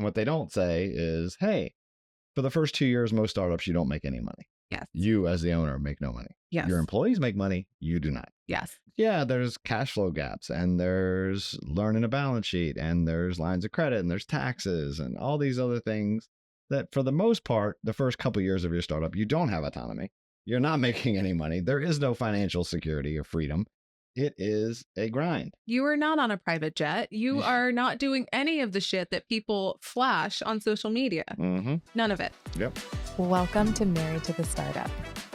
And what they don't say is, hey, for the first 2 years, most startups, you don't make any money. Yes. You as the owner make no money. Yes. Your employees make money. You do not. Yes. Yeah, there's cash flow gaps and there's learning a balance sheet and there's lines of credit and there's taxes and all these other things that for the most part, the first couple of years of your startup, you don't have autonomy. You're not making any money. There is no financial security or freedom. It is a grind. You are not on a private jet. You are not doing any of the shit that people flash on social media. Mm-hmm. None of it. Yep. Welcome to Married to the Startup.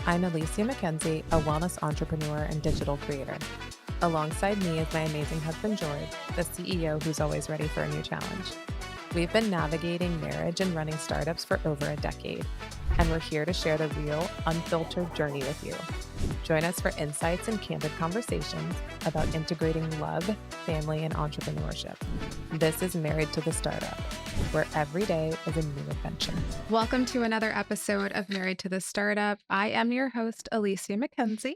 I'm Alicia McKenzie, a wellness entrepreneur and digital creator. Alongside me is my amazing husband, George, the CEO who's always ready for a new challenge. We've been navigating marriage and running startups for over a decade, and we're here to share the real, unfiltered journey with you. Join us for insights and candid conversations about integrating love, family, and entrepreneurship. This is Married to the Startup, where every day is a new adventure. Welcome to another episode of Married to the Startup. I am your host, Alicia McKenzie.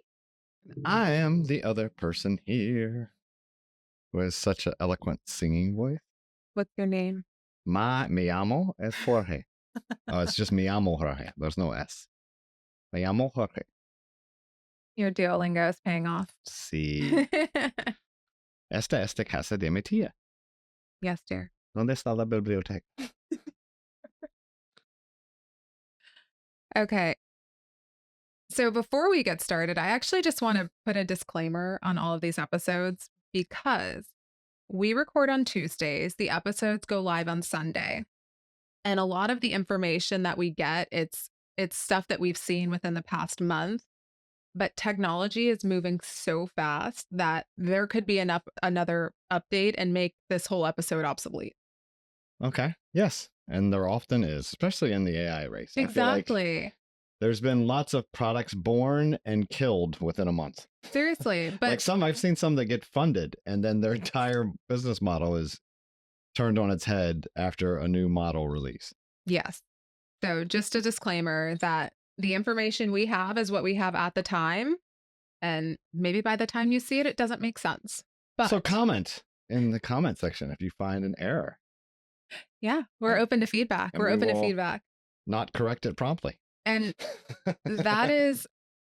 I am the other person here who has such an eloquent singing voice. What's your name? Me llamo es Jorge. Oh, it's just me llamo Jorge. There's no S. Me llamo Jorge. Your Duolingo is paying off. Sí. Esta casa de mi tía. Yes, dear. ¿Dónde está la biblioteca? Okay. So before we get started, I actually just want to put a disclaimer on all of these episodes because we record on Tuesdays. The episodes go live on Sunday. And a lot of the information that we get, it's stuff that we've seen within the past month. But technology is moving so fast that there could be another update and make this whole episode obsolete. Okay. Yes. And there often is, especially in the AI race. Exactly. There's been lots of products born and killed within a month. Seriously. But I've seen some that get funded and then their entire business model is turned on its head after a new model release. Yes. So just a disclaimer that the information we have is what we have at the time. And maybe by the time you see it, it doesn't make sense. But so comment in the comment section if you find an error. Yeah, we're open to feedback. And we're we open to will feedback. Not correct it promptly. And that is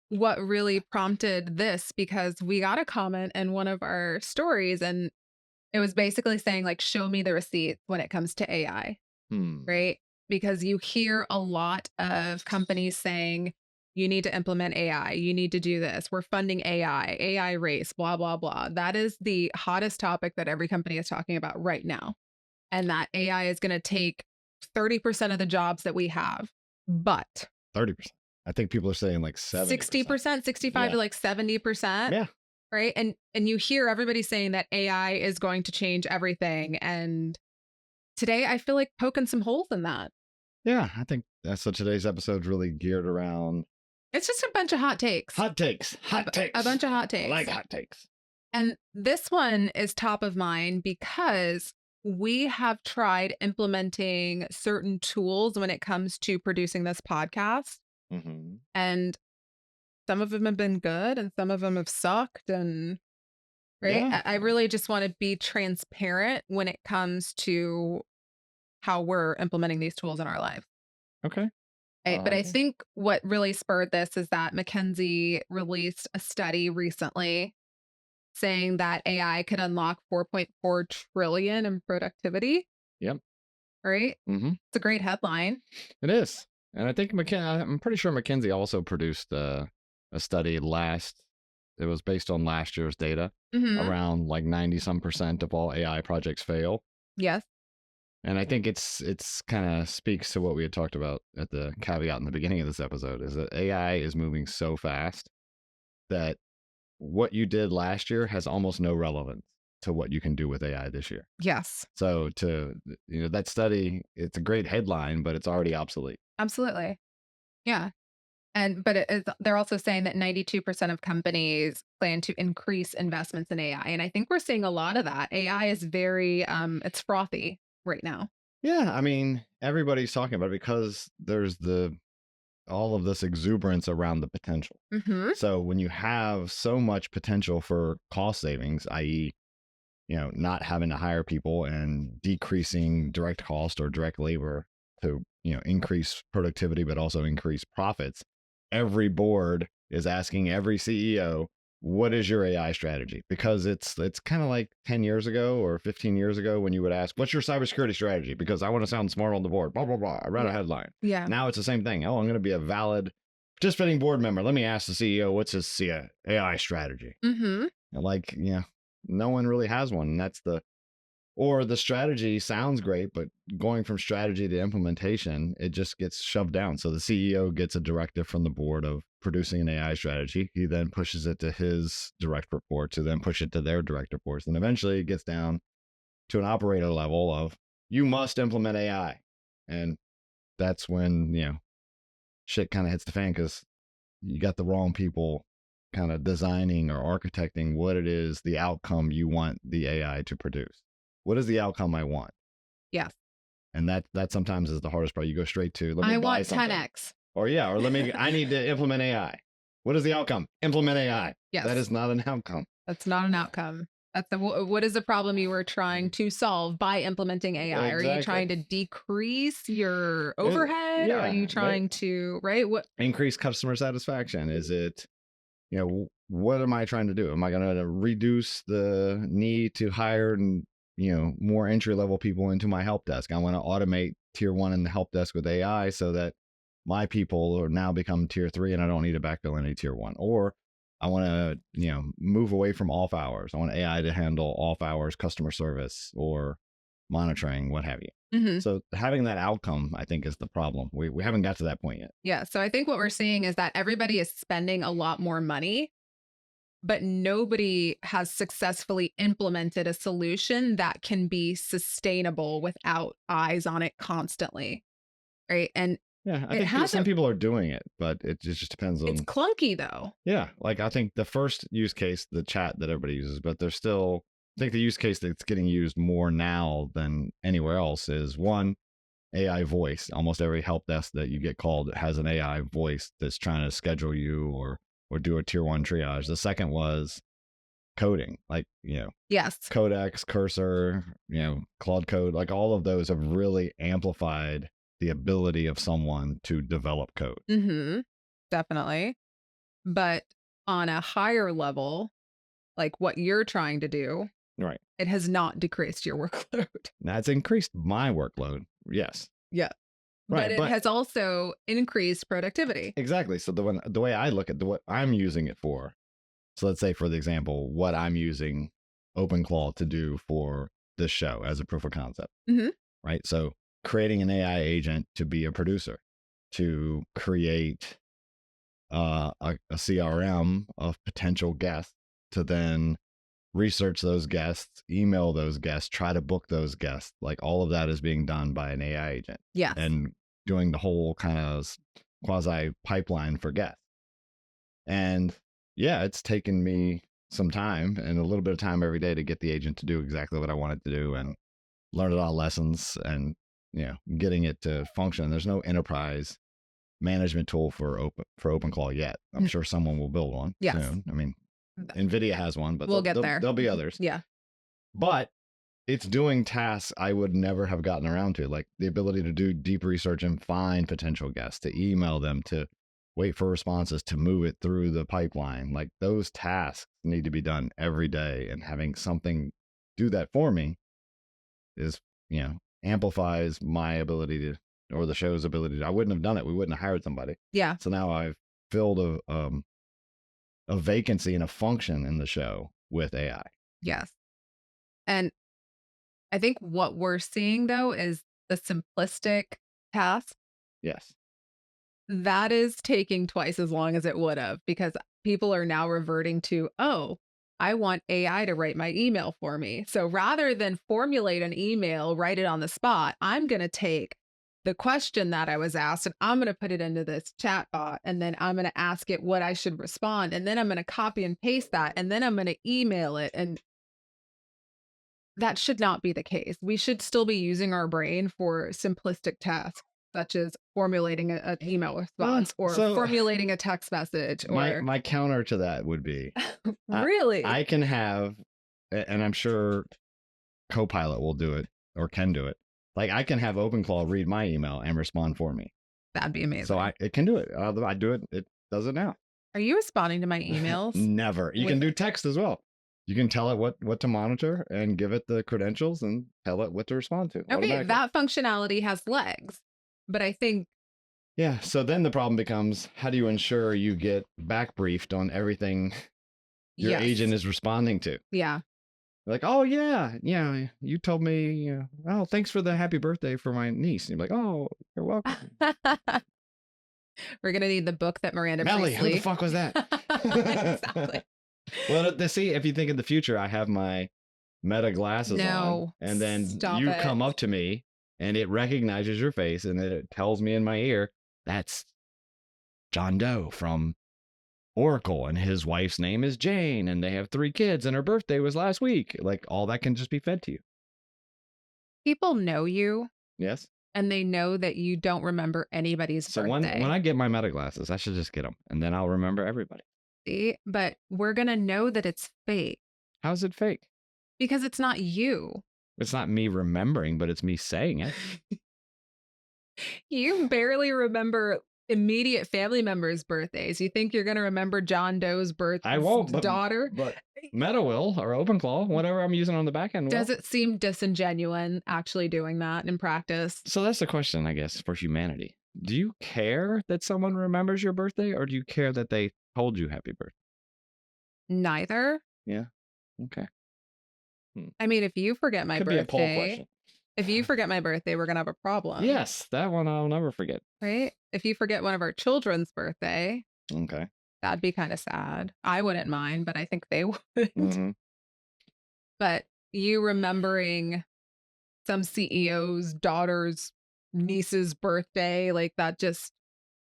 what really prompted this, because we got a comment in one of our stories and it was basically saying, like, show me the receipts when it comes to AI, right? Because you hear a lot of companies saying, you need to implement AI, you need to do this, we're funding AI race, blah, blah, blah. That is the hottest topic that every company is talking about right now. And that AI is going to take 30% of the jobs that we have, but 30%. I think people are saying like 60%, 65 to like 70%. Yeah. Right. And you hear everybody saying that AI is going to change everything. And today I feel like poking some holes in that. Yeah, I think that's what today's episode really geared around. It's just a bunch of hot takes. Hot takes. A bunch of hot takes. I like hot takes. And this one is top of mind because we have tried implementing certain tools when it comes to producing this podcast. Mm-hmm. And some of them have been good and some of them have sucked. And right. Yeah. I really just want to be transparent when it comes to how we're implementing these tools in our life. Okay. But I think what really spurred this is that McKinsey released a study recently saying that AI could unlock 4.4 trillion in productivity. Yep. Right? Mm-hmm. It's a great headline. It is. And I think I'm pretty sure McKinsey also produced a study it was based on last year's data, around like 90% of all AI projects fail. Yes. And I think it's kind of speaks to what we had talked about at the caveat in the beginning of this episode, is that AI is moving so fast that what you did last year has almost no relevance to what you can do with AI this year. Yes. So that study, it's a great headline, but it's already obsolete. Absolutely. Yeah. But they're also saying that 92% of companies plan to increase investments in AI. And I think we're seeing a lot of that. AI is very, it's frothy right now. Yeah. I mean, everybody's talking about it because there's all of this exuberance around the potential. Mm-hmm. So when you have so much potential for cost savings, i.e., not having to hire people and decreasing direct cost or direct labor to, increase productivity, but also increase profits. Every board is asking every CEO, what is your AI strategy? Because it's kind of like 10 years ago or 15 years ago when you would ask, what's your cybersecurity strategy? Because I want to sound smart on the board, blah, blah, blah. I read a headline. Yeah. Now it's the same thing. Oh, I'm going to be a valid participating board member. Let me ask the CEO, what's his AI strategy? Mm-hmm. Like, no one really has one. And that's or the strategy sounds great, but going from strategy to implementation, it just gets shoved down. So the CEO gets a directive from the board of producing an AI strategy. He then pushes it to his direct reports, who then push it to their direct reports. And eventually it gets down to an operator level of, you must implement AI. And that's when, shit kind of hits the fan, because you got the wrong people kind of designing or architecting what it is, the outcome you want the AI to produce. What is the outcome I want? Yes. And that sometimes is the hardest part. You go straight to, let me I buy want something. 10x. Or I need to implement AI. What is the outcome? Implement AI. Yes. That is not an outcome. That's not an outcome. What is the problem you were trying to solve by implementing AI? Exactly. Are you trying to decrease your overhead? Are you trying to, what? Increase customer satisfaction. Is it, what am I trying to do? Am I going to reduce the need to hire more entry level people into my help desk? I want to automate tier 1 in the help desk with AI so that my people are now become tier 3 and I don't need to backfill any tier 1. Or I want to, move away from off hours. I want AI to handle off hours customer service or monitoring, what have you. Mm-hmm. So having that outcome, I think, is the problem. We haven't got to that point yet. Yeah. So I think what we're seeing is that everybody is spending a lot more money, but nobody has successfully implemented a solution that can be sustainable without eyes on it constantly. Right. And yeah, I think some people are doing it, but it just depends on. It's clunky though. Yeah. Like I think the first use case, the chat that everybody uses, but there's still, I think the use case that's getting used more now than anywhere else is one, AI voice. Almost every help desk that you get called has an AI voice that's trying to schedule you or do a tier 1 triage. The second was coding, like, yes, Codex, Cursor, Claude Code, like all of those have really amplified the ability of someone to develop code. Mm-hmm. Definitely. But on a higher level, like what you're trying to do, right, it has not decreased your workload. Now it's increased my workload. Yes. Yeah. Right, but it has also increased productivity. Exactly. So the way I look at what I'm using it for. So let's say, for the example, what I'm using OpenClaw to do for this show as a proof of concept. Mm-hmm. Right. So creating an AI agent to be a producer, to create a CRM of potential guests, to then research those guests, email those guests, try to book those guests. Like all of that is being done by an AI agent. Yeah. And doing the whole kind of quasi pipeline for guests. And yeah, it's taken me some time and a little bit of time every day to get the agent to do exactly what I wanted to do and learn a lot of lessons and, getting it to function. There's no enterprise management tool for OpenClaw yet. I'm sure someone will build one soon. I mean, NVIDIA has one, but we'll get there. There'll be others. Yeah. But it's doing tasks I would never have gotten around to, like the ability to do deep research and find potential guests, to email them, to wait for responses, to move it through the pipeline. Like those tasks need to be done every day, and having something do that for me is, amplifies my ability to, or the show's ability to. I wouldn't have done it. We wouldn't have hired somebody. Yeah. So now I've filled a vacancy and a function in the show with AI. Yes. And I think what we're seeing though is the simplistic task. Yes. That is taking twice as long as it would have, because people are now reverting to, I want AI to write my email for me. So rather than formulate an email, write it on the spot, I'm going to take the question that I was asked and I'm going to put it into this chat bot, and then I'm going to ask it what I should respond. And then I'm going to copy and paste that. And then I'm going to email it. And that should not be the case. We should still be using our brain for simplistic tasks, such as formulating an email response or formulating a text message. Or my counter to that would be, really, I can have and I'm sure Copilot will do it or can do it. Like I can have OpenClaw read my email and respond for me. That'd be amazing. So it can do it. I do it. It does it now. Are you responding to my emails? Never. You can do text as well. You can tell it what to monitor and give it the credentials and tell it what to respond to. Okay, that functionality has legs. But I think yeah, so then the problem becomes, how do you ensure you get back briefed on everything your agent is responding to? Yeah. Like, oh yeah, you told me, oh, thanks for the happy birthday for my niece. And you're like, oh, you're welcome. We're gonna need the book that Miranda Melly, Priestley. who the fuck was that? Exactly. Well, see, if you think in the future, I have my Meta glasses on, and then you come up to me, and it recognizes your face, and it tells me in my ear, that's John Doe from Oracle, and his wife's name is Jane, and they have 3 kids, and her birthday was last week. Like, all that can just be fed to you. People know you. Yes. And they know that you don't remember anybody's birthday. So when I get my Meta glasses, I should just get them, and then I'll remember everybody. See? But we're going to know that it's fake. How's it fake? Because it's not you. It's not me remembering, but it's me saying it. You barely remember immediate family members' birthdays. You think you're going to remember John Doe's birthday? I won't, daughter. But Meta will, or OpenClaw, whatever I'm using on the back end. Does it seem disingenuous actually doing that in practice? So that's the question, I guess, for humanity. Do you care that someone remembers your birthday, or do you care that they told you happy birthday? Neither. Yeah. Okay. I mean, if you forget my birthday, be a poll question. If you forget my birthday, we're going to have a problem. Yes, that one I'll never forget. Right? If you forget one of our children's birthday, okay, that'd be kind of sad. I wouldn't mind, but I think they would. Mm-hmm. But you remembering some CEO's daughter's niece's birthday, like that just...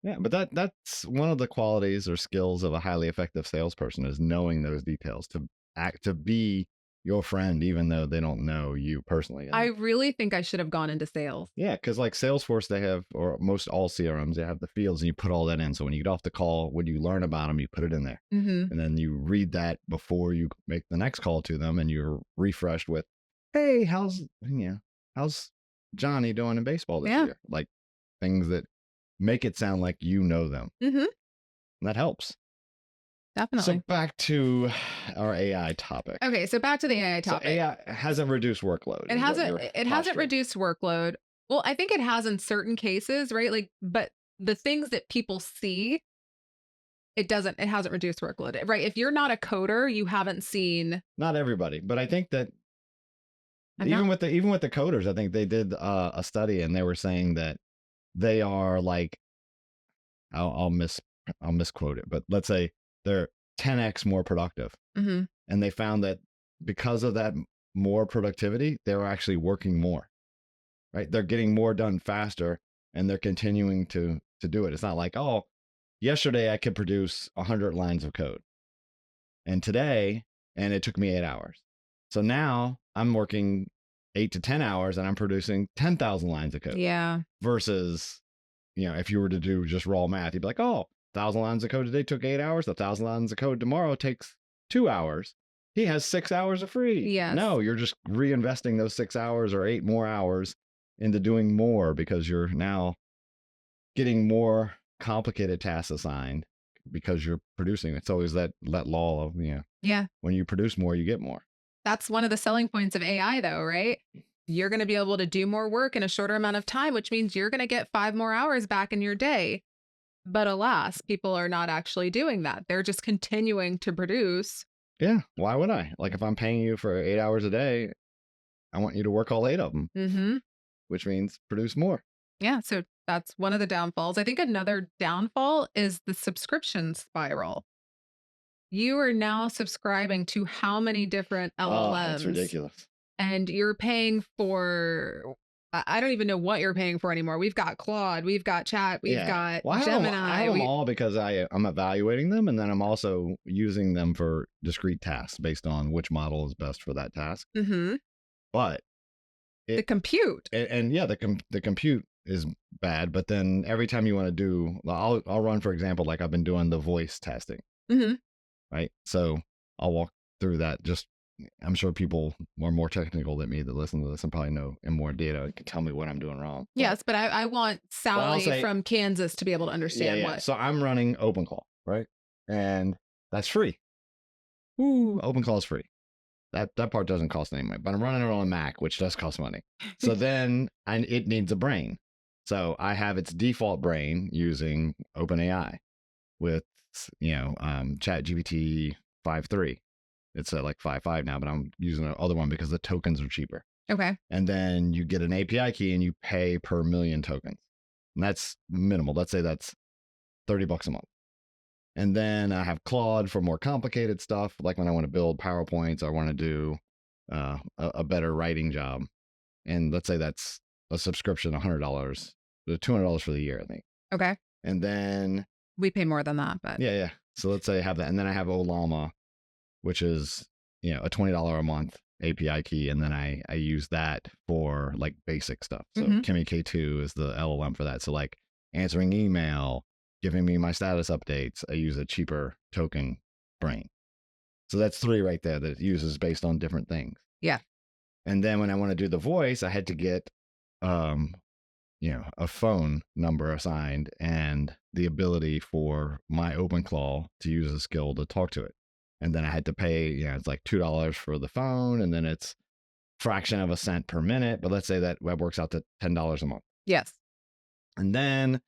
Yeah, but that's one of the qualities or skills of a highly effective salesperson, is knowing those details, to be your friend, even though they don't know you personally. I really think I should have gone into sales. Yeah, because like Salesforce, they have, or most all CRMs, they have the fields, and you put all that in. So when you get off the call, when you learn about them, you put it in there. Mm-hmm. And then you read that before you make the next call to them, and you're refreshed with, hey, how's Johnny doing in baseball this year? Like things that make it sound like you know them. Mm-hmm. And that helps. Definitely. So back to our AI topic. Okay, so back to the AI topic. So AI hasn't reduced workload. It hasn't reduced workload. Well, I think it has in certain cases, right? Like, but the things that people see, it hasn't reduced workload, right? If you're not a coder, you haven't seen. Not everybody, but I think that even with the coders, I think they did a study, and they were saying that they are like, I'll misquote it, but let's say they're 10x more productive. Mm-hmm. And they found that because of that more productivity, they're actually working more, right? They're getting more done faster, and they're continuing to do it. It's not like, oh, yesterday I could produce 100 lines of code, and it took me 8 hours. So now I'm working 8 to 10 hours, and I'm producing 10,000 lines of code. Yeah. Versus, if you were to do just raw math, you'd be like, oh, 1,000 lines of code today took 8 hours. 1,000 lines of code tomorrow takes 2 hours. He has 6 hours of free. Yes. No, you're just reinvesting those 6 hours or 8 more hours into doing more, because you're now getting more complicated tasks assigned because you're producing. It's always that law of, when you produce more, you get more. That's one of the selling points of AI, though, right? You're going to be able to do more work in a shorter amount of time, which means you're going to get 5 more hours back in your day. But alas, people are not actually doing that. They're just continuing to produce. Yeah. Why would I? Like, if I'm paying you for 8 hours a day, I want you to work all 8 of them, mm-hmm. which means produce more. Yeah. So that's one of the downfalls. I think another downfall is the subscription spiral. You are now subscribing to how many different LLMs? Oh, that's ridiculous. And you're paying for... I don't even know what you're paying for anymore. We've got Claude, we've got Chat, we've got Gemini. I have them all because I'm evaluating them, and then I'm also using them for discrete tasks based on which model is best for that task. Mm-hmm. But the compute, the compute is bad. But then every time you want to do, I'll run, for example, like I've been doing the voice testing, mm-hmm. right? So I'll walk through that just I'm sure people are more technical than me that listen to this and probably know in more data can tell me what I'm doing wrong. Yes, but I want Sally say- from Kansas to be able to understand what. So I'm running OpenClaw, right? And that's free. Ooh, OpenClaw is free. That part doesn't cost any money, but I'm running it on a Mac, which does cost money. So then it needs a brain. So I have its default brain using OpenAI with, ChatGPT 5.3. It's at like 5.5 now, but I'm using the other one because the tokens are cheaper. Okay. And then you get an API key and you pay per million tokens. And that's minimal. Let's say that's $30 a month. And then I have Claude for more complicated stuff, like when I want to build PowerPoints, I want to do a better writing job. And let's say that's a subscription, $100, $200 for the year, I think. Okay. And then we pay more than that, but yeah. So let's say I have that, and then I have Olama, which is a $20 a month API key, and then I use that for like basic stuff. So Kimi K2 is the LLM for that. So like answering email, giving me my status updates, I use a cheaper token brain. So that's 3 right there that it uses based on different things. Yeah. And then when I want to do the voice, I had to get, a phone number assigned and the ability for my OpenClaw to use a skill to talk to it. And then I had to pay, it's like $2 for the phone, and then it's fraction of a cent per minute. But let's say that works out to $10 a month. Yes. And then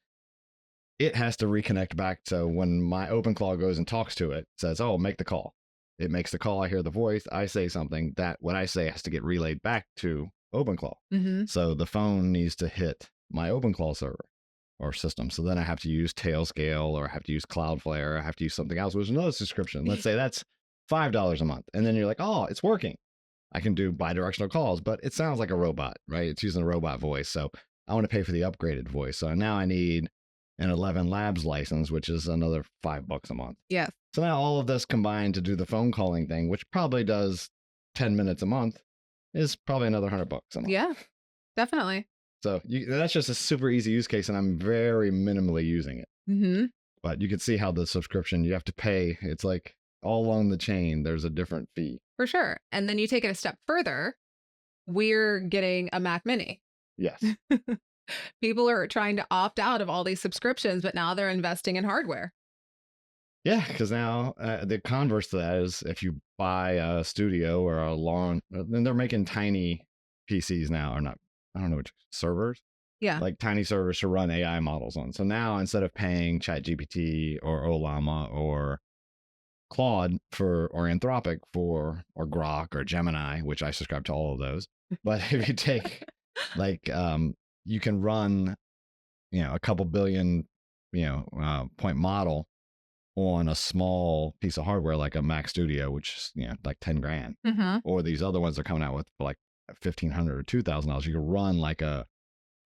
it has to reconnect back. So when my OpenClaw goes and talks to it, it says, oh, make the call. It makes the call. I hear the voice. I say something. That what I say has to get relayed back to OpenClaw. So the phone needs to hit my OpenClaw server or system. So then I have to use Tailscale, or I have to use Cloudflare. I have to use something else, which is another subscription. Let's say that's $5 a month. And then you're like, oh, it's working. I can do bidirectional calls, but it sounds like a robot, right? It's using a robot voice. So I want to pay for the upgraded voice. So now I need an 11 Labs license, which is another $5 a month. Yes. So now all of this combined to do the phone calling thing, which probably does 10 minutes a month, is probably another $100 a month. Yeah, definitely. So that's just a super easy use case, and I'm very minimally using it. But you can see how the subscription, you have to pay. It's like all along the chain, there's a different fee. For sure. And then you take it a step further. We're getting a Mac Mini. Yes. People are trying to opt out of all these subscriptions, but now they're investing in hardware. Yeah, because now the converse to that is if you buy a studio or a long, then they're making tiny PCs now, or not, I don't know which servers. Yeah. Like tiny servers to run AI models on. So now instead of paying ChatGPT or Olama or Claude or Anthropic or Grok or Gemini, which I subscribe to all of those. But if you take like, you can run, a couple billion, point model on a small piece of hardware like a Mac Studio, which is like 10 grand, or these other ones they're coming out with for like $1,500 or $2,000. You can run like a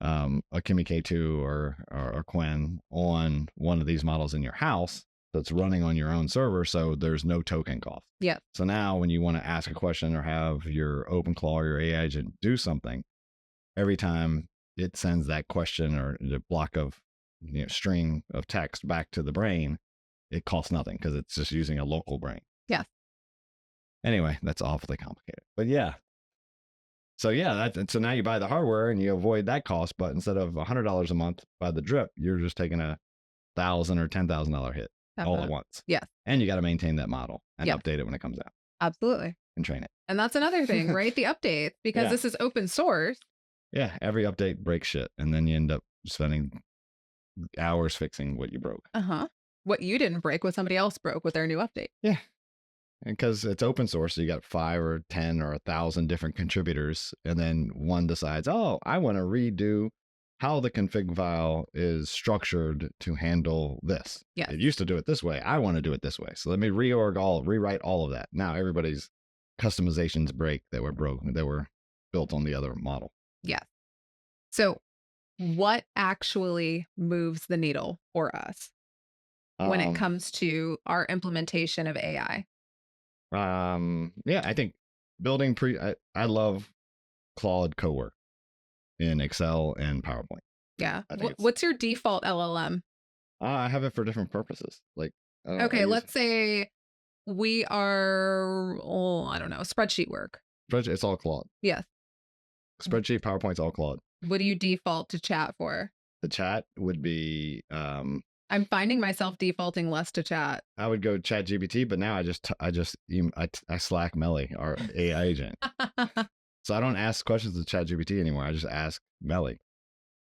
Kimi K2 or Quen on one of these models in your house that's running on your own server, so there's no token cost. Yeah. So now when you want to ask a question or have your OpenClaw or your AI agent do something, every time it sends that question or the block of string of text back to the brain, it costs nothing because it's just using a local brain. Yeah. Anyway, that's awfully complicated. But yeah. So yeah, so now you buy the hardware and you avoid that cost, but instead of $100 a month by the drip, you're just taking a $1,000 or $10,000 hit all at once. Yes. And you got to maintain that model and update it when it comes out. Absolutely. And train it. And that's another thing, right? The updates, because this is open source. Yeah. Every update breaks shit. And then you end up spending hours fixing what you broke. What you didn't break, what somebody else broke with their new update. Yeah. And because it's open source, so you got 5 or 10 or 1,000 different contributors. And then one decides, oh, I want to redo how the config file is structured to handle this. Yeah. It used to do it this way. I want to do it this way. So let me rewrite all of that. Now everybody's customizations break that were broken, that were built on the other model. Yeah. So what actually moves the needle for us when it comes to our implementation of AI? Yeah, I think building I love Claude Cowork in Excel and PowerPoint. Yeah. What's your default LLM? I have it for different purposes. Like, okay, let's say We are, I don't know, spreadsheet work. Spreadsheet, it's all Claude. Yes. Spreadsheet, PowerPoint's all Claude. What do you default to chat for? The chat would be, I'm finding myself defaulting less to chat. I would go Chat GPT, but now I Slack Melly, our AI agent. So I don't ask questions to Chat GPT anymore. I just ask Melly,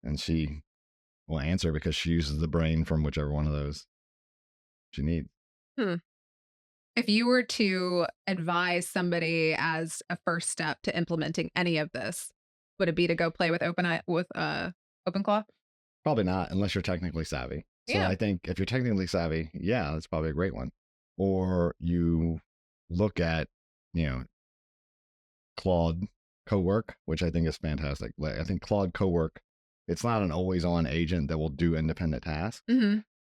and she will answer because she uses the brain from whichever one of those she needs. If you were to advise somebody as a first step to implementing any of this, would it be to go play with OpenClaw? Probably not, unless you're technically savvy. So Yeah. I think if you're technically savvy, yeah, that's probably a great one. Or you look at, Claude Cowork, which I think is fantastic. Like, I think Claude Cowork, it's not an always on agent that will do independent tasks,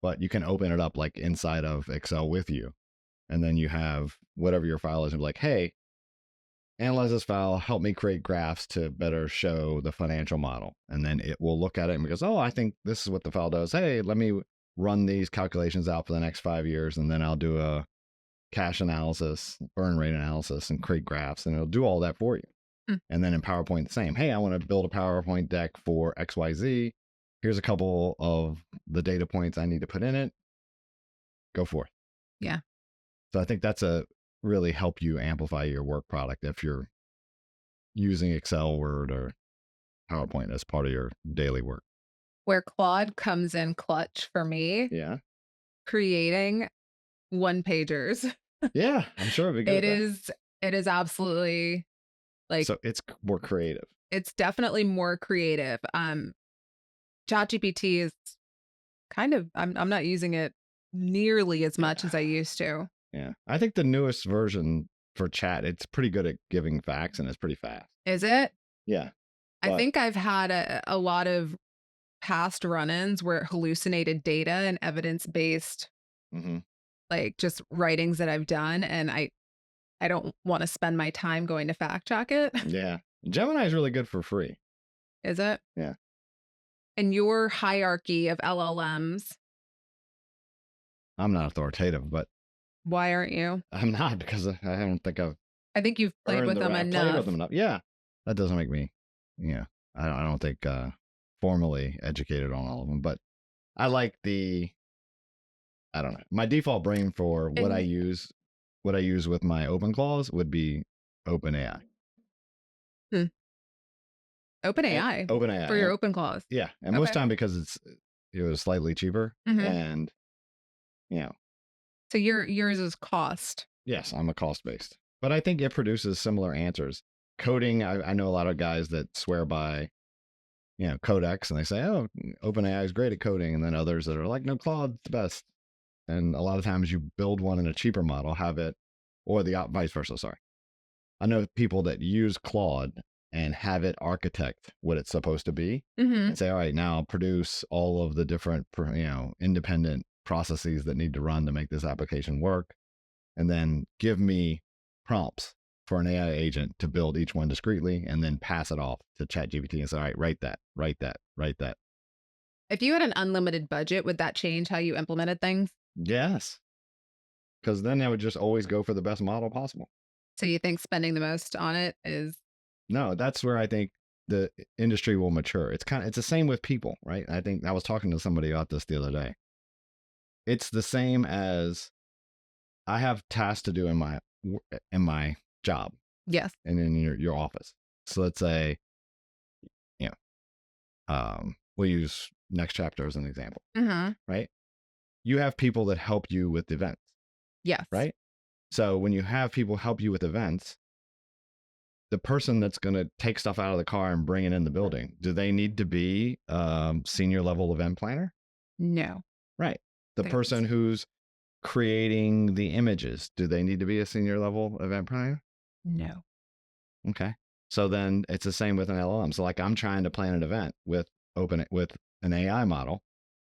but you can open it up like inside of Excel with you. And then you have whatever your file is and be like, hey, analyze this file, help me create graphs to better show the financial model. And then it will look at it and goes, oh, I think this is what the file does. Hey, let me run these calculations out for the next 5 years. And then I'll do a cash analysis, burn rate analysis, and create graphs. And it'll do all that for you. And then in PowerPoint, the same. Hey, I want to build a PowerPoint deck for XYZ. Here's a couple of the data points I need to put in it. Go for it. Yeah. So I think that's a really help you amplify your work product if you're using Excel, Word, or PowerPoint as part of your daily work. Where Claude comes in clutch for me, Yeah. creating one-pagers. Yeah, I'm sure it'd be good. It is absolutely like, so it's more creative. It's definitely more creative. ChatGPT is kind of, I'm not using it nearly as much as I used to. Yeah. I think the newest version for chat, it's pretty good at giving facts and it's pretty fast. Is it? Yeah. I think I've had a lot of past run-ins where it hallucinated data and evidence-based, like just writings that I've done. And I don't want to spend my time going to fact check it. Yeah. Gemini is really good for free. Is it? Yeah. And your hierarchy of LLMs. I'm not authoritative, but. Why aren't you? I'm not, because I don't think I think you've played with them enough. Played with them enough. Yeah. That doesn't make me, I don't think formally educated on all of them, but I like I don't know. My default brain for what I use with my OpenClaws would be OpenAI. OpenAI. OpenAI. For your OpenClaws. Yeah. And most time because it was slightly cheaper and, So yours is cost. Yes, I'm a cost-based. But I think it produces similar answers. Coding, I know a lot of guys that swear by, Codex, and they say, oh, OpenAI is great at coding. And then others that are like, no, Claude's the best. And a lot of times you build one in a cheaper model, have it, or the vice versa, sorry. I know people that use Claude and have it architect what it's supposed to be and say, all right, now produce all of the different, independent processes that need to run to make this application work. And then give me prompts for an AI agent to build each one discreetly and then pass it off to ChatGPT and say, all right, write that. If you had an unlimited budget, would that change how you implemented things? Yes. Because then I would just always go for the best model possible. So you think spending the most on it is? No, that's where I think the industry will mature. It's the same with people, right? I think I was talking to somebody about this the other day. It's the same as I have tasks to do in my job. Yes. And in your office. So let's say, we'll use Next Chapter as an example, right? You have people that help you with events. Yes. Right? So when you have people help you with events, the person that's going to take stuff out of the car and bring it in the building, do they need to be senior level event planner? No. Right. The person who's creating the images, do they need to be a senior level event planner? No. Okay. So then it's the same with an LLM. So like I'm trying to plan an event with an AI model.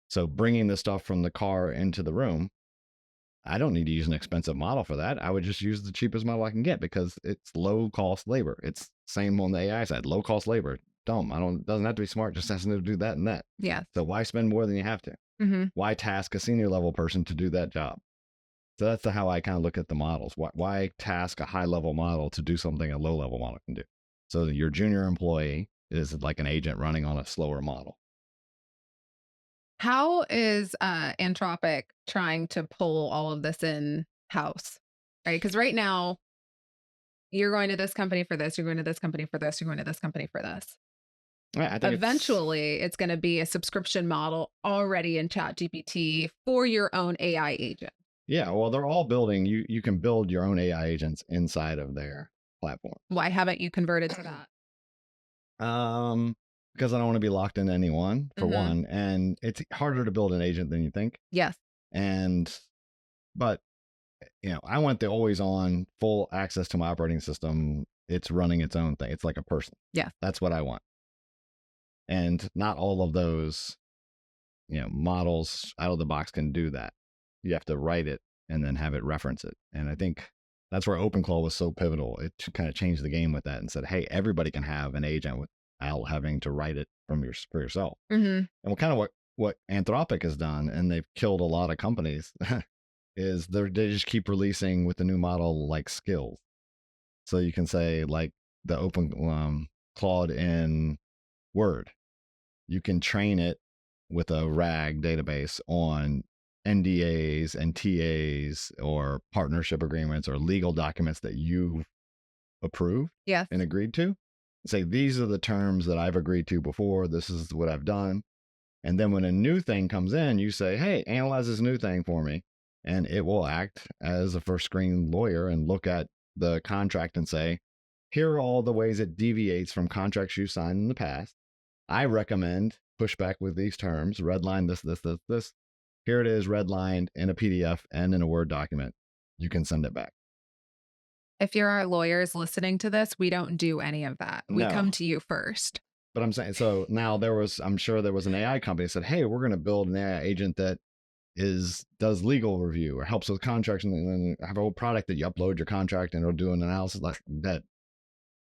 So bringing the stuff from the car into the room, I don't need to use an expensive model for that. I would just use the cheapest model I can get because it's low cost labor. It's same on the AI side, low cost labor. Dumb. Doesn't have to be smart, just has to do that and that. Yeah. So why spend more than you have to? Why task a senior level person to do that job? So that's how I kind of look at the models. Why task a high level model to do something a low level model can do? So that your junior employee is like an agent running on a slower model. How is Anthropic trying to pull all of this in house? Right? Because right now you're going to this company for this, you're going to this company for this, you're going to this company for this. I think Eventually, it's going to be a subscription model already in ChatGPT for your own AI agent. Yeah, well, they're all building. You can build your own AI agents inside of their platform. Why haven't you converted to that? Because I don't want to be locked into any one, for one, and it's harder to build an agent than you think. Yes. But I want the always on full access to my operating system. It's running its own thing. It's like a person. Yeah. That's what I want. And not all of those, models out of the box can do that. You have to write it and then have it reference it. And I think that's where OpenClaw was so pivotal. It kind of changed the game with that and said, hey, everybody can have an agent without having to write it for yourself. And what Anthropic has done, and they've killed a lot of companies, is they just keep releasing with the new model like skills. So you can say like the Open Claude in Word, you can train it with a RAG database on NDAs and TAs or partnership agreements or legal documents that you've approved and agreed to. Say, these are the terms that I've agreed to before. This is what I've done. And then when a new thing comes in, you say, hey, analyze this new thing for me. And it will act as a first screen lawyer and look at the contract and say, here are all the ways it deviates from contracts you signed in the past. I recommend pushback with these terms, redline this. Here it is, redlined in a PDF and in a Word document. You can send it back. If you're our lawyers listening to this, we don't do any of that. We come to you first. But I'm saying, so now I'm sure there was an AI company that said, hey, we're going to build an AI agent that does legal review or helps with contracts, and then have a whole product that you upload your contract and it'll do an analysis like that.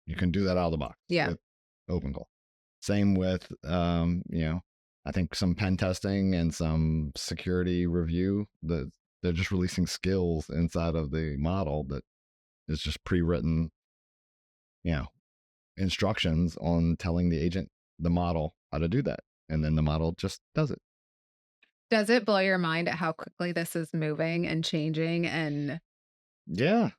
You can do that out of the box. Yeah. With OpenClaw. Same with, I think some pen testing and some security review. They're just releasing skills inside of the model that is just pre-written, instructions on telling the model how to do that. And then the model just does it. Does it blow your mind at how quickly this is moving and changing, and the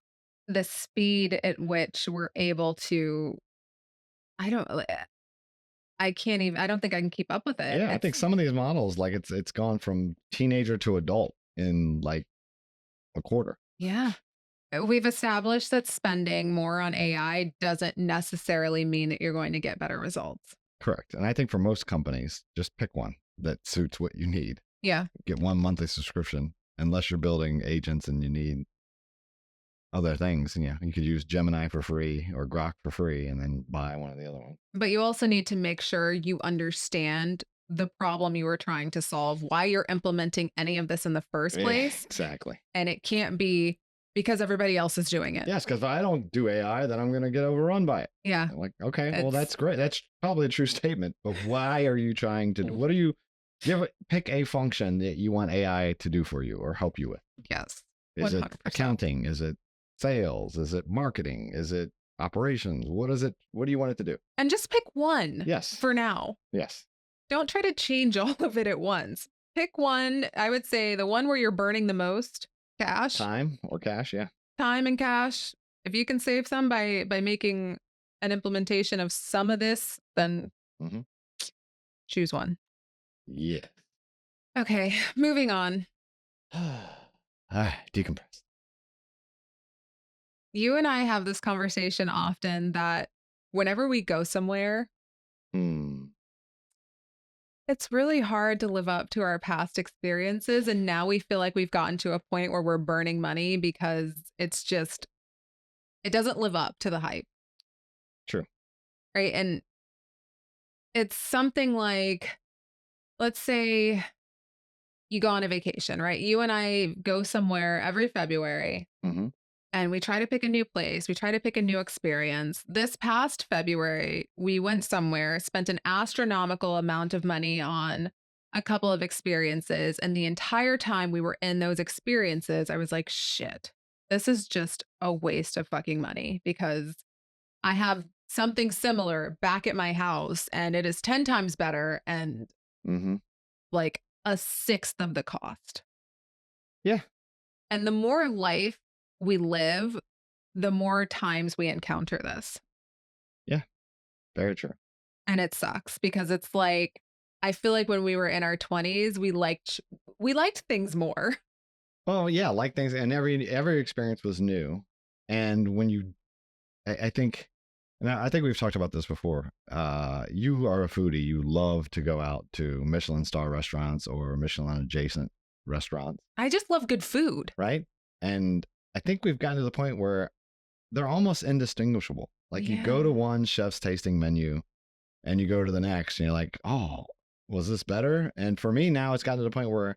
speed at which we're able to, I don't think I can keep up with it. Yeah, I think some of these models, like it's gone from teenager to adult in like a quarter. Yeah. We've established that spending more on AI doesn't necessarily mean that you're going to get better results. Correct. And I think for most companies, just pick one that suits what you need. Yeah. Get one monthly subscription, unless you're building agents and you need other things. You could use Gemini for free or Grok for free and then buy one of the other ones. But you also need to make sure you understand the problem you were trying to solve, why you're implementing any of this in the first place. Yeah, exactly. And it can't be because everybody else is doing it. Yes, because if I don't do AI, then I'm going to get overrun by it. Yeah. I'm like, okay, well, that's great. That's probably a true statement. But why are you trying to, what do you, pick a function that you want AI to do for you or help you with? Yes. 100%. Is it accounting? Is it sales? Is it marketing? Is it operations? What is it? What do you want it to do? And just pick one. Yes. For now. Yes. Don't try to change all of it at once. Pick one. I would say the one where you're burning the most cash. Time or cash, yeah. Time and cash. If you can save some by making an implementation of some of this, then choose one. Yeah. Okay, moving on. Decompress. You and I have this conversation often that whenever we go somewhere, it's really hard to live up to our past experiences. And now we feel like we've gotten to a point where we're burning money because it doesn't live up to the hype. True. Right. And it's something like, let's say you go on a vacation, right? You and I go somewhere every February and we try to pick a new place. We try to pick a new experience. This past February, we went somewhere, spent an astronomical amount of money on a couple of experiences. And the entire time we were in those experiences, I was like, shit, this is just a waste of fucking money because I have something similar back at my house and it is 10 times better and Mm-hmm. like a sixth of the cost. Yeah. And the more life we live, the more times we encounter this. Yeah. Very true. And it sucks because it's like, I feel like when we were in our 20s, we liked things more. Well, yeah, like things, and every experience was new. And when you, I think, and I think we've talked about this before. You are a foodie. You love to go out to Michelin star restaurants or Michelin adjacent restaurants, I just love good food. right? And I think we've gotten to the point where they're almost indistinguishable. Like you go Yeah. to one chef's tasting menu and you go to the next and you're like, oh, was this better? And for me now, it's gotten to the point where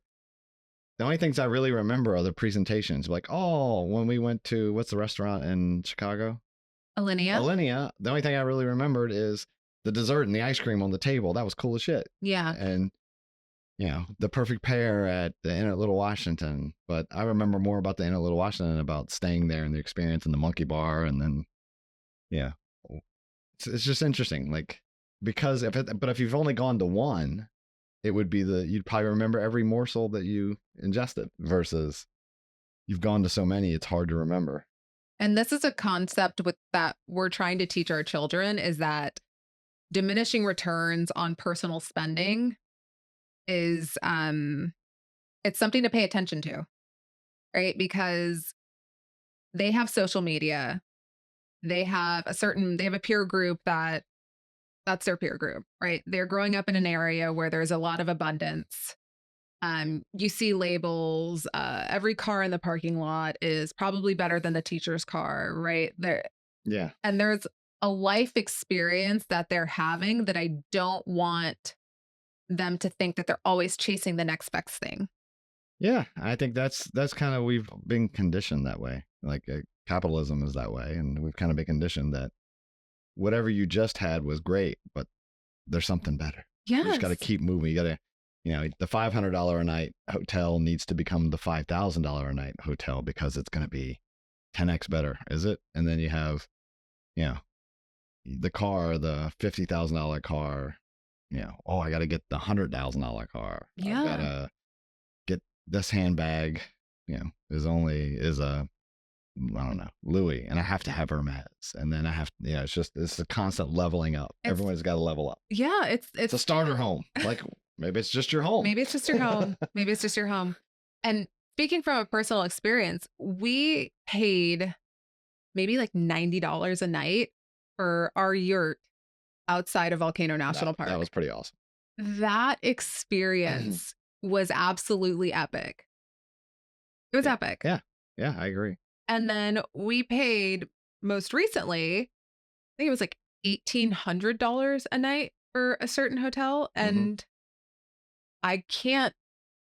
the only things I really remember are the presentations. Like, oh, when we went to, what's the restaurant in Chicago? Alinea? Alinea. The only thing I really remembered is the dessert and the ice cream on the table. That was cool as shit. Yeah. And, the perfect pair at the Inn at Little Washington. But I remember more about the Inn at Little Washington, about staying there and the experience in the monkey bar. And then, yeah, it's just interesting. Like, because if you've only gone to one, it would be you'd probably remember every morsel that you ingested versus you've gone to so many, it's hard to remember. And this is a concept that we're trying to teach our children is that diminishing returns on personal spending is it's something to pay attention to, right? Because they have social media. They have a peer group that's their peer group, right? They're growing up in an area where there's a lot of abundance. You see labels, every car in the parking lot is probably better than the teacher's car, right? Yeah. And there's a life experience that they're having that I don't want them to think that they're always chasing the next best thing. Yeah. I think that's kind of, we've been conditioned that way. Like capitalism is that way. And we've kind of been conditioned that whatever you just had was great, but there's something better. You just got to keep moving. You got to, the $500 a night hotel needs to become the $5,000 a night hotel because it's going to be 10x better, is it? And then you have, the car, the $50,000 car, oh, I got to get the $100,000 car. Yeah. I got to get this handbag, is a, I don't know, Louis, and I have to have Hermes. And then I have, it's a constant leveling up. Everyone's got to level up. Yeah. It's a starter home. Like, maybe it's just your home. Maybe it's just your home. Maybe it's just your home. And speaking from a personal experience, we paid maybe like $90 a night for our yurt outside of Volcano National Park. That was pretty awesome. That experience was absolutely epic. It was epic. Yeah. Yeah, I agree. And then we paid most recently, I think it was like $1,800 a night for a certain hotel. And I can't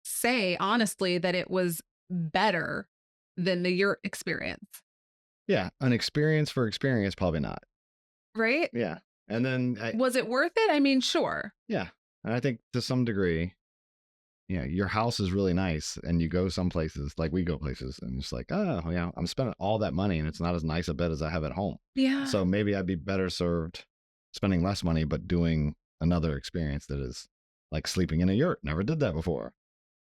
say honestly that it was better than the yurt experience. Yeah. An experience for experience, probably not. Right? Yeah. And then was it worth it? I mean, sure. Yeah. And I think to some degree, your house is really nice and you go some places, like we go places and it's like, oh, yeah, I'm spending all that money and it's not as nice a bed as I have at home. Yeah. So maybe I'd be better served spending less money, but doing another experience that is like sleeping in a yurt. Never did that before.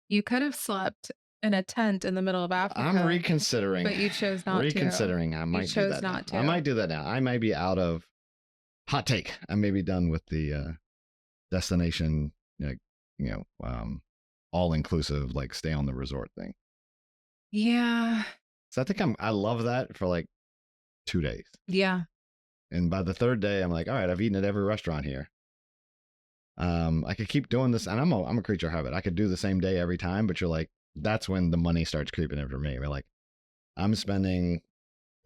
You could have slept in a tent in the middle of Africa. I'm reconsidering. But you chose not to. Reconsidering. I might do that now. I might do that now. I might be out of, hot take, I may be done with the destination, all-inclusive, like stay on the resort thing. Yeah. So I think I love that for like 2 days. Yeah. And by the third day, I'm like, all right, I've eaten at every restaurant here. I could keep doing this, and I'm a creature of habit. I could do the same day every time, but you're like, that's when the money starts creeping in for me. We're like, I'm spending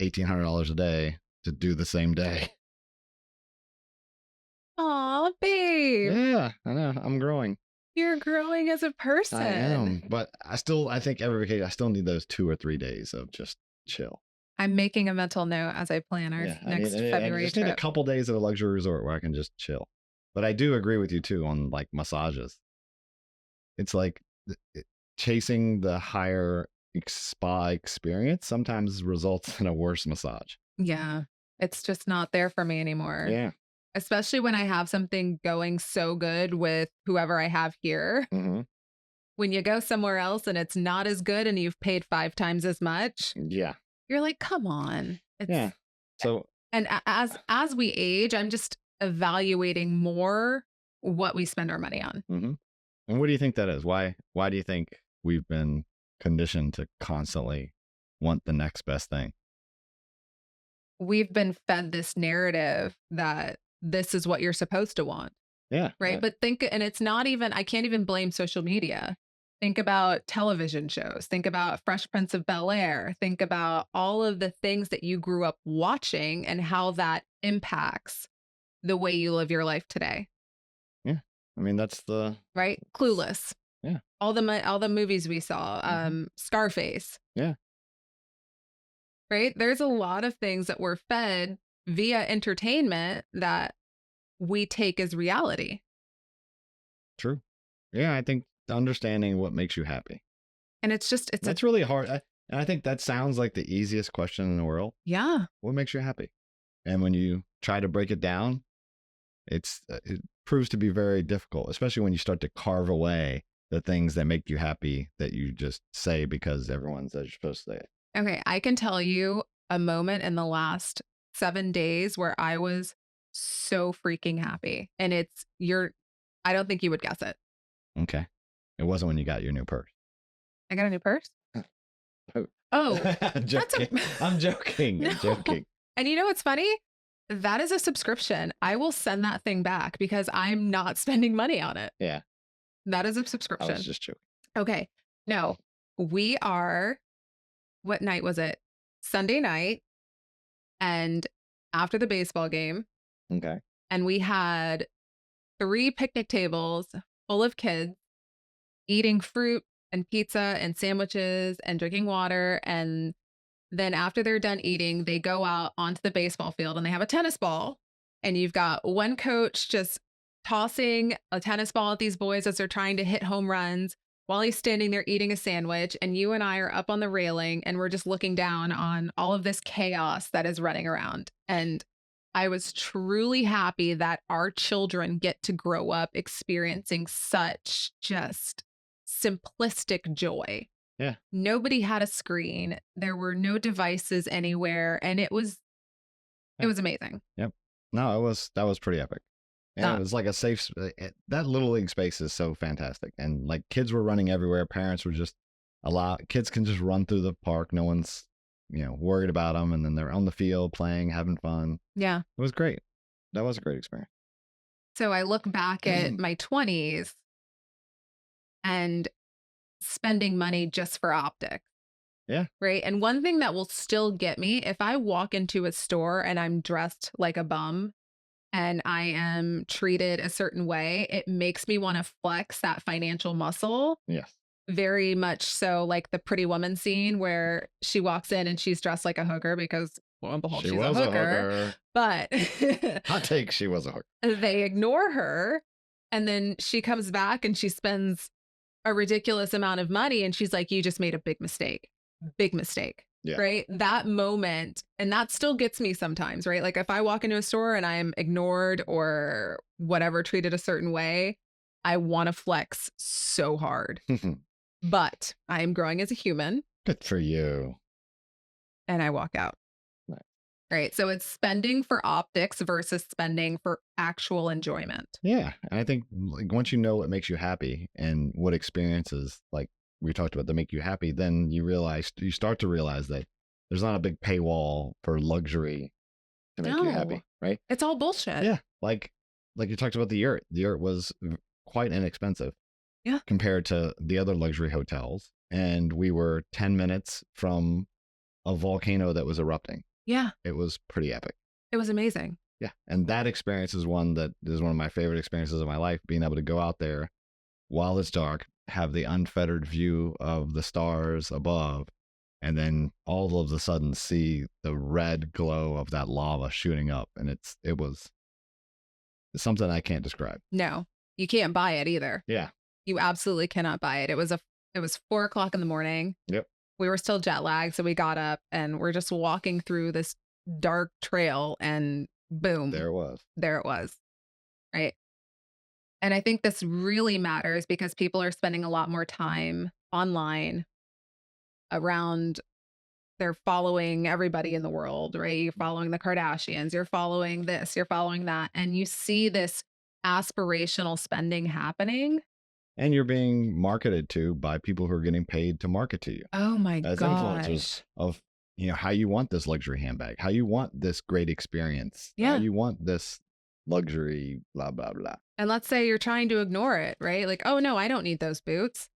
$1,800 a day to do the same day. Aw, babe. Yeah, I know. I'm growing. You're growing as a person. I am, but I think every vacation, I still need those 2 or 3 days of just chill. I'm making a mental note as I plan our next February I just trip. need a couple days at a luxury resort where I can just chill. But I do agree with you too on like massages. it's like chasing the higher spa experience sometimes results in a worse massage. Yeah. It's just not there for me anymore. Yeah. Especially when I have something going so good with whoever I have here. Hmm. When you go somewhere else and it's not as good and you've paid 5 times as much, Yeah. you're like, come on. Yeah. So, And as we age, I'm just evaluating more what we spend our money on. and what do you think that is? Why do you think we've been conditioned to constantly want the next best thing? We've been fed this narrative that this is what you're supposed to want, Yeah. right? But and it's not even, I can't even blame social media. Think about television shows. Think about Fresh Prince of Bel-Air. Think about all of the things that you grew up watching and how that impacts the way you live your life today. Yeah. I mean, that's the Right? Clueless. Yeah. All the movies we saw, Scarface. Yeah. Right? There's a lot of things that we're fed via entertainment that we take as reality. True. Yeah, I think understanding what makes you happy. And it's That's really hard. And I think that sounds like the easiest question in the world. yeah. What makes you happy? And when you try to break it down, it proves to be very difficult, especially when you start to carve away the things that make you happy that you just say because everyone says you're supposed to say it. Okay, I can tell you a moment in the last 7 days where I was so freaking happy. And I don't think you would guess it. Okay. It wasn't when you got your new purse. I got a new purse. Oh. Oh, I'm joking. I'm joking. No. I'm joking. And you know what's funny? That is a subscription. I will send that thing back because I'm not spending money on it. Yeah. That is a I subscription. was just joking. Okay. No, what night was it? Sunday night. And after the baseball game, Okay. and we had 3 picnic tables full of kids eating fruit and pizza and sandwiches and drinking water. And then after they're done eating, they go out onto the baseball field and they have a tennis ball. And you've got one coach just tossing a tennis ball at these boys as they're trying to hit home runs while he's standing there eating a sandwich. And you and I are up on the railing and we're just looking down on all of this chaos that is running around. And I was truly happy that our children get to grow up experiencing such just simplistic joy. Yeah. Nobody had a screen. There were no devices anywhere. And it was amazing. Yep. No, that was pretty epic. And it was like a safe, that little league space is so fantastic. And like kids were running everywhere. Parents were just kids can just run through the park. No one's, worried about them. And then they're on the field playing, having fun. Yeah. It was great. That was a great experience. So I look back at my 20s and spending money just for optics. Yeah. Right. And one thing that will still get me, if I walk into a store and I'm dressed like a bum and I am treated a certain way, it makes me want to flex that financial muscle. Yes. Very much so, like the Pretty Woman scene where she walks in and she's dressed like a hooker because, lo and behold, she's a hooker. But hot take, she was a hooker. They ignore her. And then she comes back and she spends a ridiculous amount of money. And she's like, you just made a big mistake. Big mistake. Yeah. Right. That moment. And that still gets me sometimes. Right. Like if I walk into a store and I'm ignored or whatever, treated a certain way, I want to flex so hard. But I am growing as a human. Good for you. And I walk out. Nice. Right. So it's spending for optics versus spending for actual enjoyment. Yeah. And I think like once you know what makes you happy and what experiences like we talked about that make you happy, then you start to realize that there's not a big paywall for luxury to make you happy. Right. It's all bullshit. Yeah. Like you talked about the yurt. The yurt was quite inexpensive. Yeah. Compared to the other luxury hotels. And we were 10 minutes from a volcano that was erupting. Yeah. It was pretty epic. It was amazing. Yeah. And that experience is one of my favorite experiences of my life, being able to go out there while it's dark, have the unfettered view of the stars above, and then all of a sudden see the red glow of that lava shooting up. And it's something I can't describe. No, you can't buy it either. Yeah. You absolutely cannot buy it. It was 4 o'clock in the morning. Yep. We were still jet lagged, so we got up and we're just walking through this dark trail, and boom, There it was. there it was. Right. And I think this really matters because people are spending a lot more time online around, they're following everybody in the world, right? You're following the Kardashians, you're following this, you're following that. And you see this aspirational spending happening. And you're being marketed to by people who are getting paid to market to you Oh my as gosh. influencers of, how you want this luxury handbag, how you want this great experience, how Yeah. you want this luxury, blah, blah, blah. And let's say you're trying to ignore it, right? Like, oh no, I don't need those boots.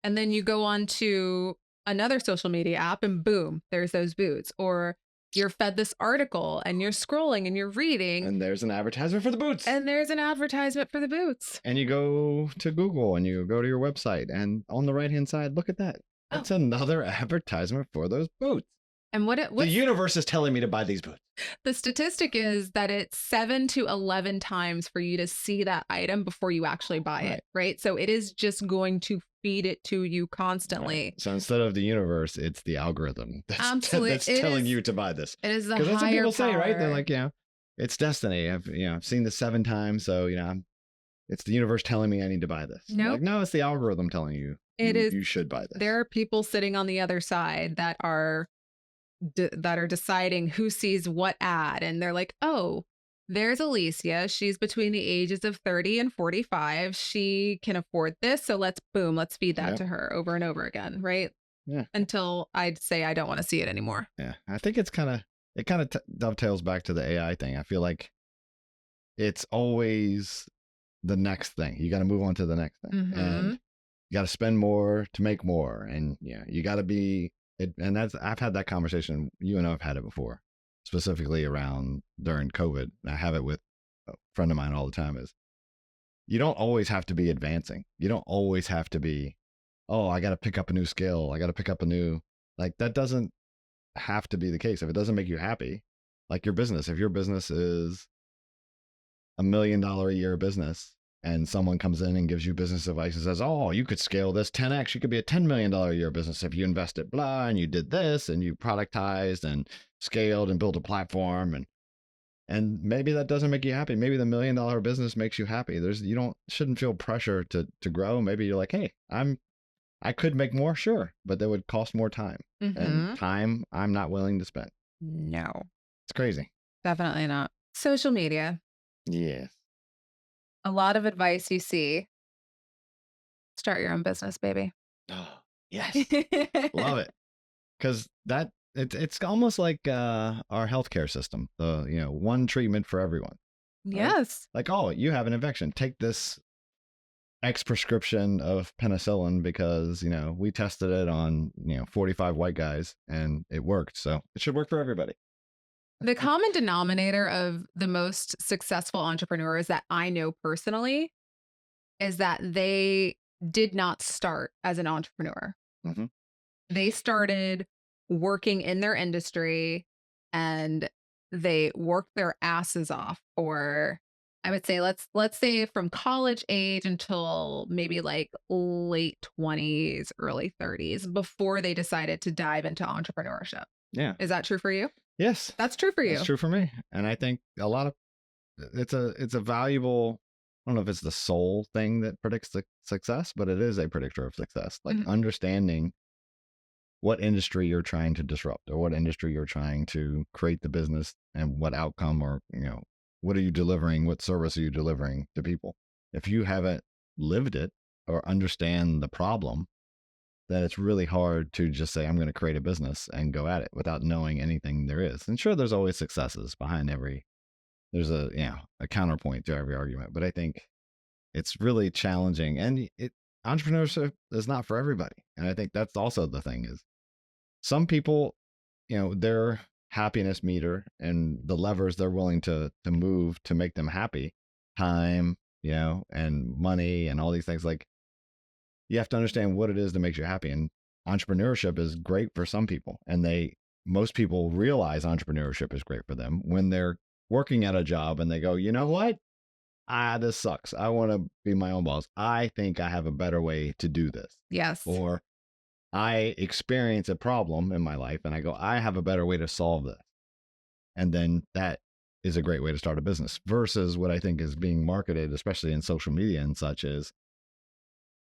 And then you go on to another social media app and boom, there's those boots. Or you're fed this article and you're scrolling and you're reading And there's an advertisement for the boots. and there's an advertisement for the boots. And you go to Google and you go to your website, and on the right-hand side, look at that. That's another advertisement for those boots. And The universe is telling me to buy these boots. the statistic is that it's 7 to 11 times for you to see that item before you actually buy it, right? So it is just going to feed it to you constantly. Right. So instead of the universe, it's the algorithm Absolutely. that's It telling is- you to buy this. It is the Because that's what higher people say, right? They're power. like, it's destiny. I've seen this 7 times, so it's the universe telling me I need to buy this. Nope. Like, no, it's the algorithm telling you. It is- You should buy this. There are people sitting on the other side that are deciding who sees what ad, and they're like, oh, there's Alicia. She's between the ages of 30 and 45. She can afford this, so let's feed that Yep. to her over and over again, right? Yeah. Until I'd say I don't want to see it anymore. Yeah, I think it kind of dovetails back to the AI thing. I feel like it's always the next thing. You got to move on to the next thing, Mhm. and you got to spend more to make more, and you got to be. And I've had that conversation. You and I have had it before, specifically around during COVID. I have it with a friend of mine all the time. Is you don't always have to be advancing. You don't always have to be, oh, I got to pick up a new skill. I got to pick up a new, like, that doesn't have to be the case. If it doesn't make you happy, like your business, if your business is $1 million a year business and someone comes in and gives you business advice and says, oh, you could scale this 10x, you could be a $10 million a year business if you invested blah, and you did this and you productized and scaled and built a platform, and maybe that doesn't make you happy. Maybe the $1 million business makes you happy. Shouldn't feel pressure to grow. Maybe you're like, hey, I could make more, sure, but that would cost more time. Mhm. And time I'm not willing to spend. No, It's crazy. definitely not. Social media. Yes. A lot of advice you see. Start your own business, baby. Oh, yes. Love it. Because it's almost like our healthcare system. The one treatment for everyone. Yes. Like, oh, you have an infection. Take this X prescription of penicillin because we tested it on 45 white guys and it worked. So it should work for everybody. The common denominator of the most successful entrepreneurs that I know personally is that they did not start as an entrepreneur. Mhm. They started working in their industry and they worked their asses off for, I would say, let's say from college age until maybe like late 20s, early 30s before they decided to dive into entrepreneurship. Yeah. Is that true for you? Yes. That's true for you. That's true for me. And I think a lot of it's a valuable, I don't know if it's the sole thing that predicts the success, but it is a predictor of success. Like Mhm. understanding what industry you're trying to disrupt or what industry you're trying to create the business and what outcome or, what are you delivering? What service are you delivering to people? If you haven't lived it or understand the problem, then it's really hard to just say, I'm going to create a business and go at it without knowing anything there is. And sure, there's always successes behind there's a counterpoint to every argument, but I think it's really challenging, and entrepreneurship is not for everybody. And I think that's also the thing is some people, their happiness meter and the levers they're willing to move to make them happy, time, and money and all these things, like, you have to understand what it is that makes you happy. And entrepreneurship is great for some people. And most people realize entrepreneurship is great for them when they're working at a job and they go, you know what? this sucks. I want to be my own boss. I think I have a better way to do this. Yes. Or I experience a problem in my life and I go, I have a better way to solve this. And then that is a great way to start a business versus what I think is being marketed, especially in social media and such, is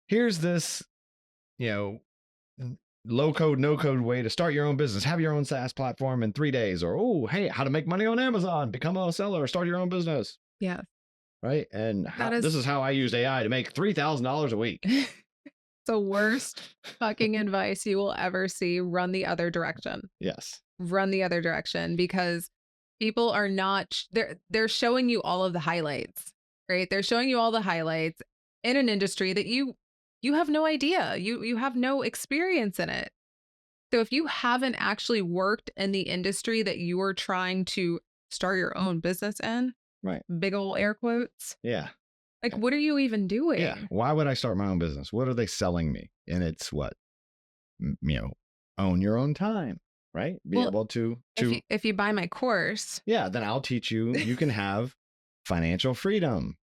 here's this, low code, no code way to start your own business, have your own SaaS platform in 3 days, or, oh, hey, how to make money on Amazon, become a seller, start your own business. Yeah. Right. And this is how I used AI to make $3,000 a week. The worst fucking advice you will ever see. Run the other direction. Yes. Run the other direction, because people are not, they're showing you all of the highlights, right? They're showing you all the highlights in an industry that you have no idea. You have no experience in it. So if you haven't actually worked in the industry that you are trying to start your own business in, right? Big old air quotes. Yeah. Like, what are you even doing? Yeah. Why would I start my own business? What are they selling me? And it's what? Own your own time, right? Be able to if you buy my course. Yeah, then I'll teach you. You can have financial freedom.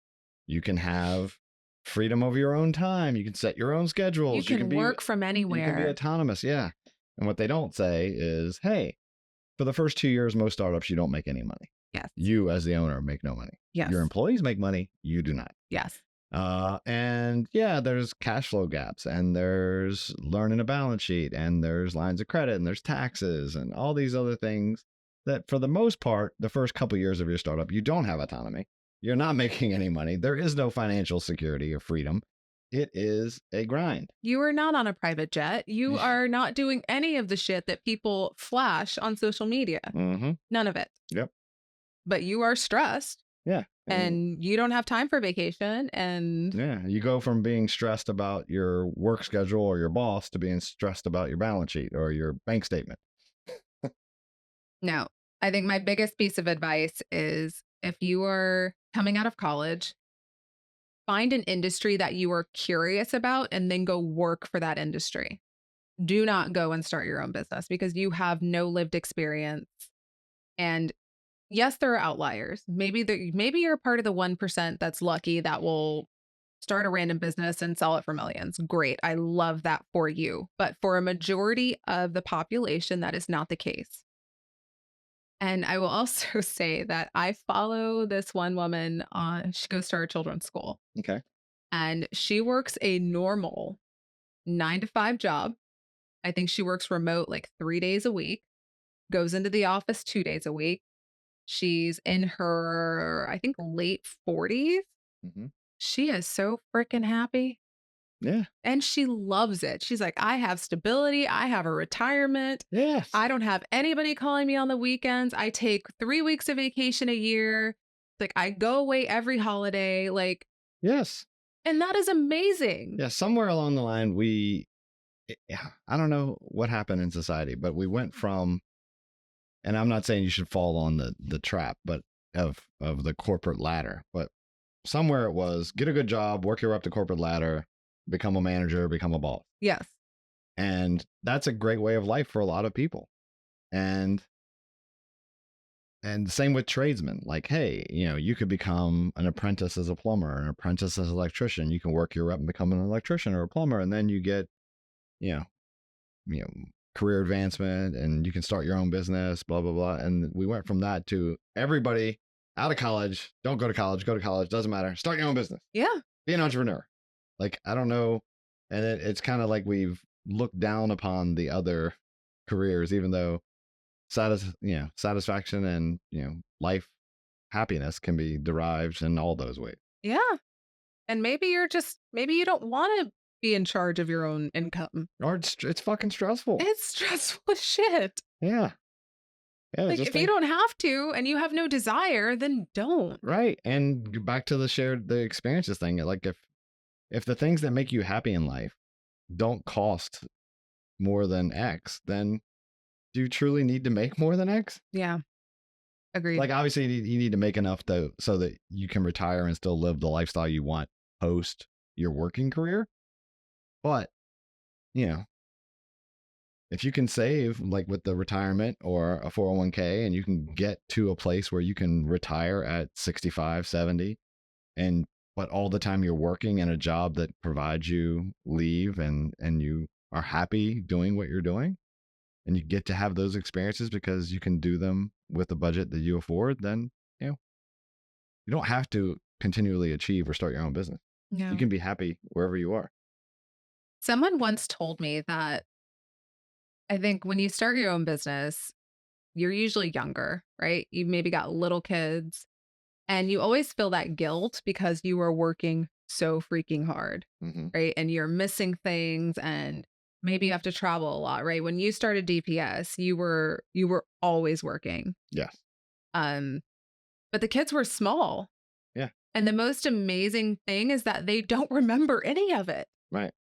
You can have freedom over your own time. You can set your own schedules. You can work from anywhere. You can be autonomous. Yeah. And what they don't say is, hey, for the first 2 years, most startups, you don't make any money. Yes. You as the owner make no money. Yes. Your employees make money. You do not. Yes. And yeah, there's cash flow gaps, and there's learning a balance sheet, and there's lines of credit, and there's taxes, and all these other things that for the most part, the first couple of years of your startup, you don't have autonomy. You're not making any money. There is no financial security or freedom. It is a grind. You are not on a private jet. You are not doing any of the shit that people flash on social media. Mm-hmm. None of it. Yep. But you are stressed. Yeah. And you don't have time for vacation. And yeah, you go from being stressed about your work schedule or your boss to being stressed about your balance sheet or your bank statement. No, I think my biggest piece of advice is, if you are coming out of college, find an industry that you are curious about and then go work for that industry. Do not go and start your own business, because you have no lived experience. And yes, there are outliers. Maybe you're part of the 1% that's lucky that will start a random business and sell it for millions. Great. I love that for you. But for a majority of the population, that is not the case. And I will also say that I follow this one woman she goes to our children's school. Okay. And she works a normal 9-to-5 job. I think she works remote like 3 days a week, goes into the office 2 days a week. She's in her, I think, late 40s. Mm-hmm. She is so freaking happy. Yeah. And she loves it. She's like, I have stability. I have a retirement. Yes. I don't have anybody calling me on the weekends. I take 3 weeks of vacation a year. Like, I go away every holiday. Like, yes. And that is amazing. Yeah. Somewhere along the line, I don't know what happened in society, but we went from, and I'm not saying you should fall on the trap, but of the corporate ladder, but somewhere it was get a good job, work your way up the corporate ladder, become a manager, become a boss. Yes. And that's a great way of life for a lot of people. And same with tradesmen. Like, hey, you could become an apprentice as a plumber, an apprentice as an electrician. You can work your way up and become an electrician or a plumber. And then you get, career advancement, and you can start your own business, blah, blah, blah. And we went from that to everybody out of college, don't go to college, doesn't matter. Start your own business. Yeah. Be an entrepreneur. Like, I don't know. And it's kind of like we've looked down upon the other careers, even though satisfaction and, life happiness can be derived in all those ways. Yeah. And maybe you don't want to be in charge of your own income. Or it's fucking stressful. It's stressful as shit. Yeah. Yeah, like, if you don't have to and you have no desire, then don't. Right. And back to the experiences thing. Like, if the things that make you happy in life don't cost more than X, then do you truly need to make more than X? Yeah. Agreed. Like, obviously you need to make enough so that you can retire and still live the lifestyle you want post your working career. But, if you can save, like with the retirement or a 401k, and you can get to a place where you can retire at 65, 70 but all the time you're working in a job that provides you leave and you are happy doing what you're doing, and you get to have those experiences because you can do them with the budget that you afford, then you don't have to continually achieve or start your own business. Yeah. You can be happy wherever you are. Someone once told me that I think when you start your own business, you're usually younger, right? You maybe got little kids and you always feel that guilt because you were working so freaking hard, Mm-hmm. right? And you're missing things and maybe you have to travel a lot, right? When you started DPS, you were always working. Yes. But the kids were small. Yeah. And the most amazing thing is that they don't remember any of it. Right.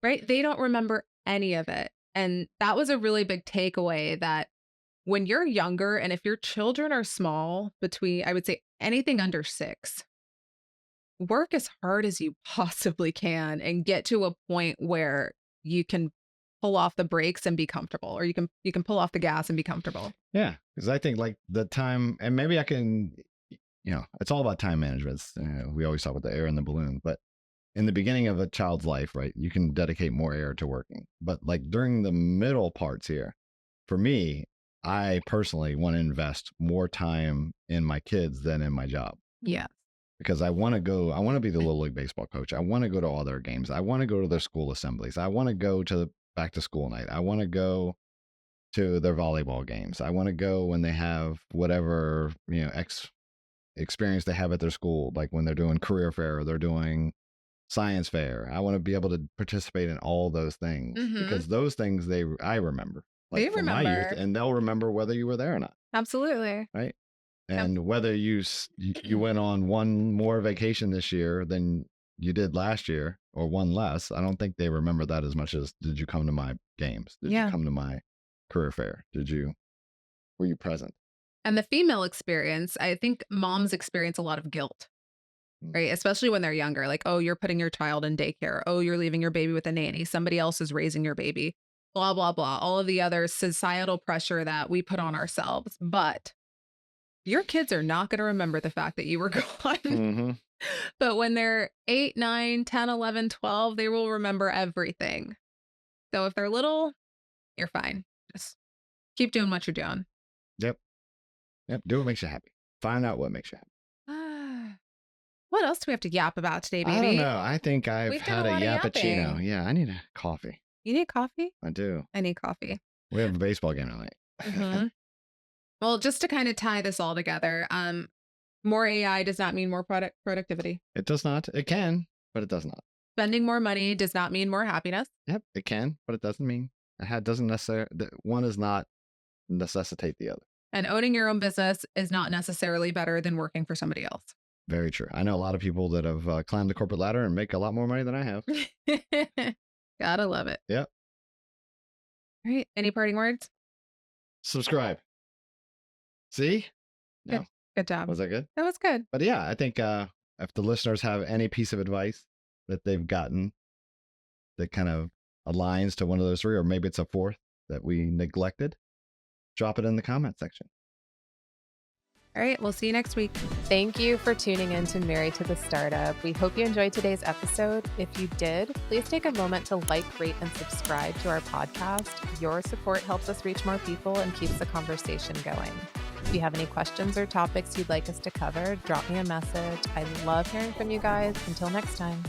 Right? They don't remember any of it. And that was a really big takeaway that when you're younger and if your children are small, between, I would say anything under 6, work as hard as you possibly can and get to a point where you can pull off the brakes and be comfortable, or you can pull off the gas and be comfortable. Yeah. Because I think like the time, and maybe I can, it's all about time management. We always talk about the air in the balloon, but in the beginning of a child's life, right, you can dedicate more air to working. But like during the middle parts here, for me, I personally want to invest more time in my kids than in my job. Yeah. Because I want to be the Little League baseball coach. I want to go to all their games. I want to go to their school assemblies. I want to go to the back to school night. I want to go to their volleyball games. I want to go when they have whatever, experience they have at their school, like when they're doing career fair or they're doing science fair. I want to be able to participate in all those things because those things I remember. Like They from my remember. youth, and they'll remember whether you were there or not, Absolutely. right? And whether you went on one more vacation this year than you did last year or one less, I don't think they remember that as much as did you come to my games? Did you come to my career fair? Were you present? And the female experience, I think moms experience a lot of guilt, right? Especially when they're younger. Like, oh, you're putting your child in daycare. Oh, you're leaving your baby with a nanny. Somebody else is raising your baby. Blah, blah, blah. All of the other societal pressure that we put on ourselves. But your kids are not going to remember the fact that you were gone. Mm-hmm. But when they're 8, 9, 10, 11, 12, they will remember everything. So if they're little, you're fine. Just keep doing what you're doing. Yep. Do what makes you happy. Find out what makes you happy. What else do we have to yap about today, baby? I don't know. I think I've We've had done a a lot of yappuccino. yapping. Yeah, I need a coffee. You need coffee? I do. I need coffee. We have a baseball game tonight. Mm-hmm. Well, just to kind of tie this all together, more AI does not mean more productivity. It does not. It can, but it does not. Spending more money does not mean more happiness. Yep, it can, but it doesn't mean doesn't necessarily. One does not necessitate the other. And owning your own business is not necessarily better than working for somebody else. Very true. I know a lot of people that have climbed the corporate ladder and make a lot more money than I have. Gotta love it. Yep. All right. Any parting words? Subscribe. See? No. Good job. Was that good? That was good. But yeah, I think if the listeners have any piece of advice that they've gotten that kind of aligns to one of those 3, or maybe it's a 4th that we neglected, drop it in the comment section. All right. We'll see you next week. Thank you for tuning in to Married to the Startup. We hope you enjoyed today's episode. If you did, please take a moment to like, rate, and subscribe to our podcast. Your support helps us reach more people and keeps the conversation going. If you have any questions or topics you'd like us to cover, drop me a message. I love hearing from you guys. Until next time.